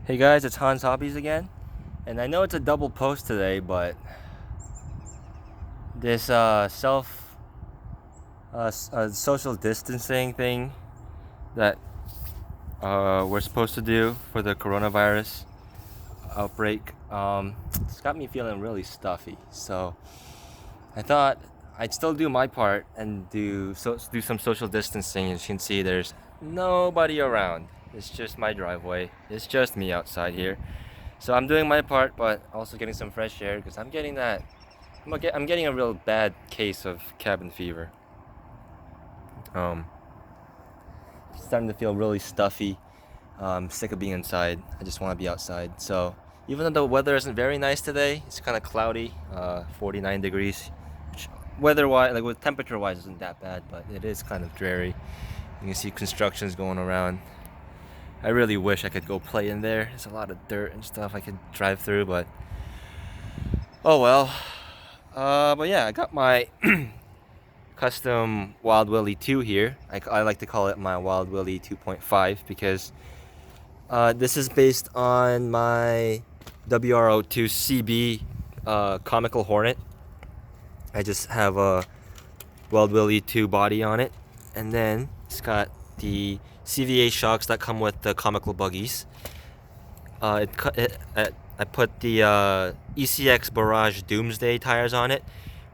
Hey guys, it's Hans Hobbies again, and I know it's a double post today, but this social distancing thing that we're supposed to do for the coronavirus outbreak, it's got me feeling really stuffy. So I thought I'd still do my part and do some social distancing. As you can see, there's nobody around. It's just my driveway. It's just me outside here. So I'm doing my part, but also getting some fresh air because I'm getting that. I'm getting a real bad case of cabin fever. Um, Starting to feel really stuffy. Sick of being inside. I just want to be outside. So even though the weather isn't very nice today, it's kind of cloudy, 49 degrees. Which weather-wise, like with temperature-wise, isn't that bad, but it is kind of dreary. You can see constructions going around. I really wish I could go play in there. There's a lot of dirt and stuff I could drive through, but oh well. But yeah, I got my custom Wild Willy 2 here. I like to call it my Wild Willy 2.5 because this is based on my WRO2 CB Comical Hornet. I just have a Wild Willy 2 body on it, and then it's got the CVA shocks that come with the comical buggies. I put the ECX Barrage Doomsday tires on it,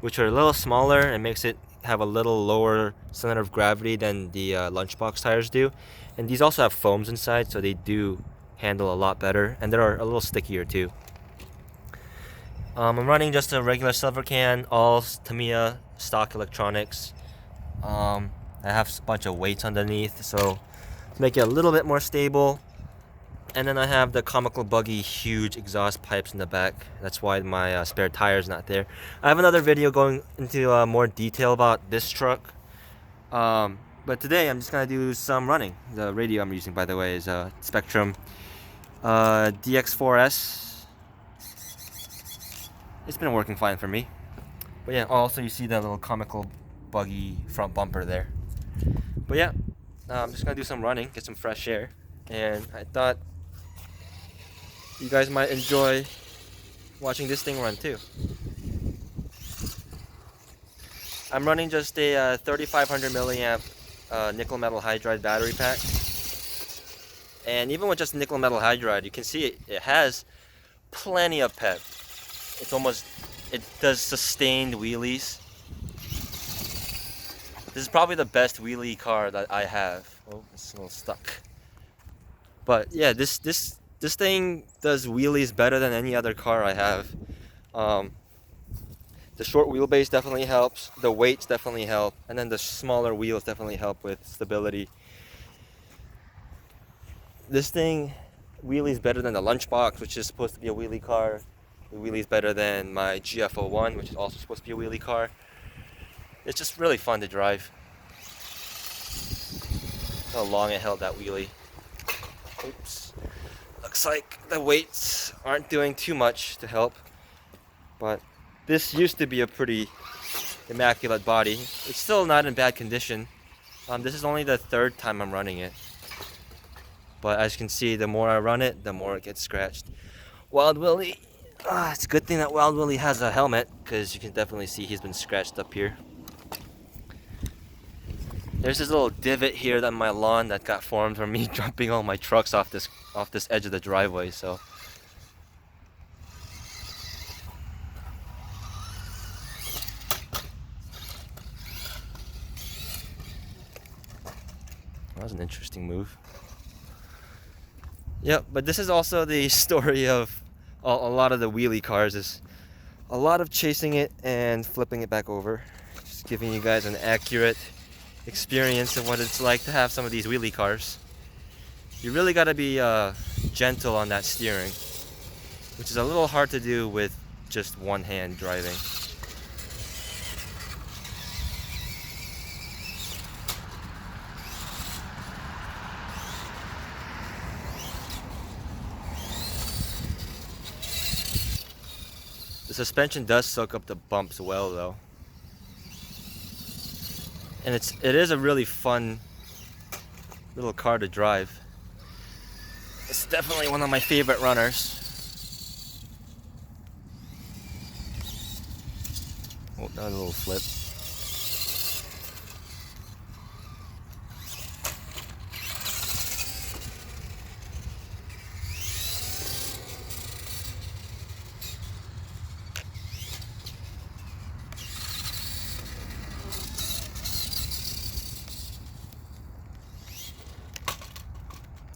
which are a little smaller and makes it have a little lower center of gravity than the Lunchbox tires do. And these also have foams inside, so they do handle a lot better, and they're a little stickier too. I'm running just a regular silver can, all Tamiya stock electronics. I have a bunch of weights underneath, so to make it a little bit more stable. And then I have the comical buggy huge exhaust pipes in the back. That's why my spare tire is not there. I have another video going into more detail about this truck. But today I'm just gonna do some running. The radio I'm using, by the way, is a Spectrum DX4S. It's been working fine for me. But yeah, also you see that little comical buggy front bumper there. But yeah, I'm just gonna do some running, get some fresh air, and I thought you guys might enjoy watching this thing run too. I'm running just a 3500 milliamp nickel metal hydride battery pack, and even with just nickel metal hydride, you can see it has plenty of pep. It does sustained wheelies. This is probably the best wheelie car that I have. Oh, it's a little stuck. But yeah, this thing does wheelies better than any other car I have. The short wheelbase definitely helps. The weights definitely help, and then the smaller wheels definitely help with stability. This thing wheelies better than the Lunchbox, which is supposed to be a wheelie car. It wheelies better than my GF01, which is also supposed to be a wheelie car. It's just really fun to drive. How long it held that wheelie. Oops. Looks like the weights aren't doing too much to help, but this used to be a pretty immaculate body. It's still not in bad condition. This is only the third time I'm running it, but as you can see, the more I run it, the more it gets scratched. Wild Willy, it's a good thing that Wild Willy has a helmet, because you can definitely see he's been scratched up here. There's this little divot here on my lawn that got formed from me jumping all my trucks off this edge of the driveway. So that was an interesting move. Yep, but this is also the story of a lot of the wheelie cars. Is a lot of chasing it and flipping it back over. Just giving you guys an accurate experience of what it's like to have some of these wheelie cars. You really got to be gentle on that steering, which is a little hard to do with just one hand driving. The suspension does soak up the bumps well though. And it is a really fun little car to drive. It's definitely one of my favorite runners. Oh, that was a little flip.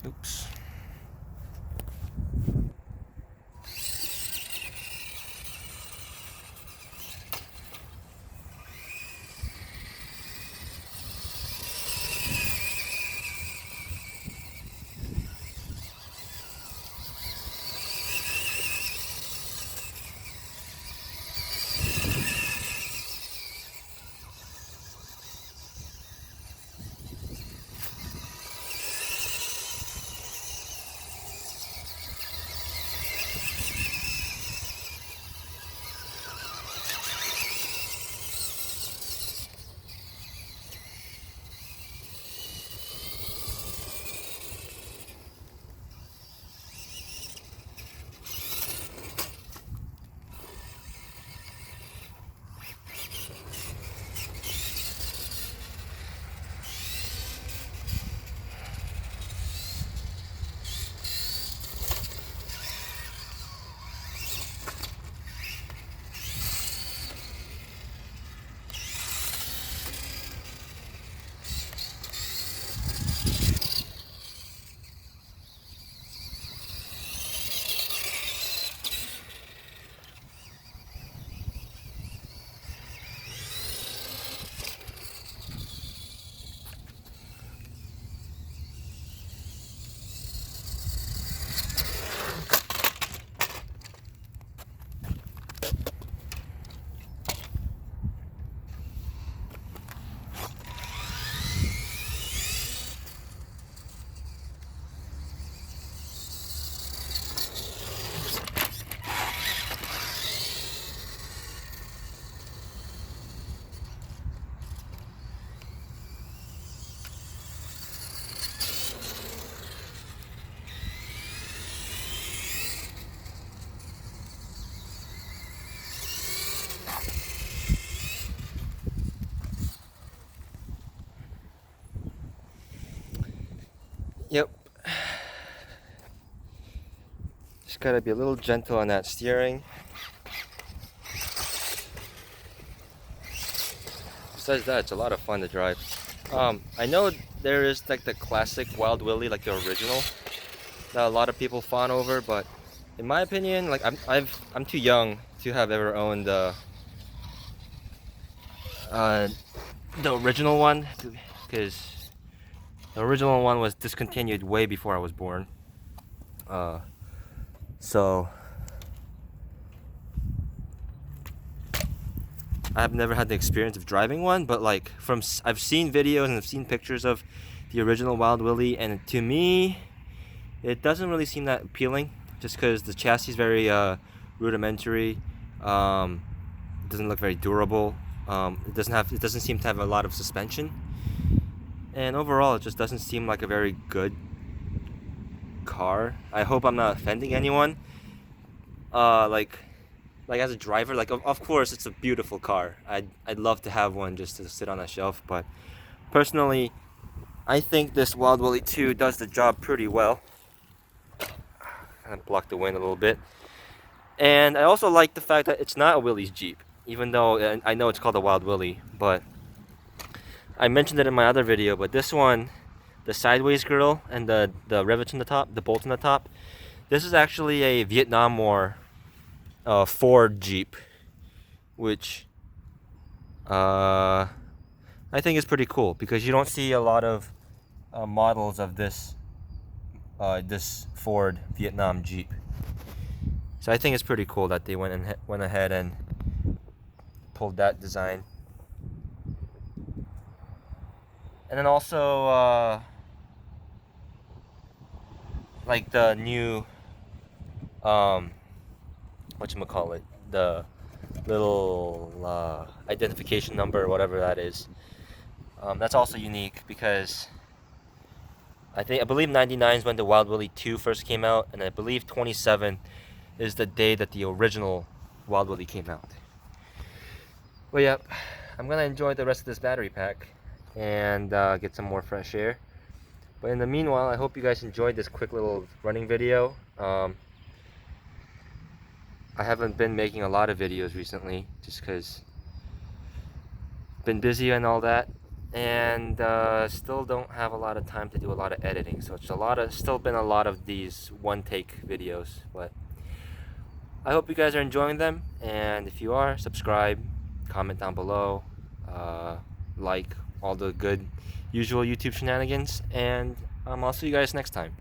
Oops. Yep. Just gotta be a little gentle on that steering. Besides that, it's a lot of fun to drive. I know there is like the classic Wild Willy, like the original, that a lot of people fawn over, but in my opinion, like I'm too young to have ever owned the original one, because the original one was discontinued way before I was born. So I've never had the experience of driving one, but like I've seen videos and I've seen pictures of the original Wild Willy, and to me, it doesn't really seem that appealing, just because the chassis is very rudimentary. It doesn't look very durable. It doesn't seem to have a lot of suspension, and overall, it just doesn't seem like a very good car. I hope I'm not offending anyone. Like as a driver, like of course it's a beautiful car. I'd love to have one just to sit on a shelf, but personally, I think this Wild Willy 2 does the job pretty well. Kind of block the wind a little bit. And I also like the fact that it's not a Willys Jeep, even though I know it's called a Wild Willy, but I mentioned it in my other video, but this one, the sideways grill and the rivets on the top, the bolts on the top, this is actually a Vietnam War Ford Jeep, which I think is pretty cool, because you don't see a lot of models of this Ford Vietnam Jeep. So I think it's pretty cool that they went ahead and pulled that design. And then also like the new whatchamacallit, the little identification number or whatever that is. That's also unique, because I believe 99 is when the Wild Willy 2 first came out, and I believe 27 is the day that the original Wild Willy came out. Well, yeah, I'm gonna enjoy the rest of this battery pack and get some more fresh air. But in the meanwhile, I hope you guys enjoyed this quick little running video. I haven't been making a lot of videos recently, just because been busy and all that, and still don't have a lot of time to do a lot of editing. So it's still been a lot of these one-take videos. But I hope you guys are enjoying them, and if you are, subscribe, comment down below, like all the good usual YouTube shenanigans, and I'll see you guys next time.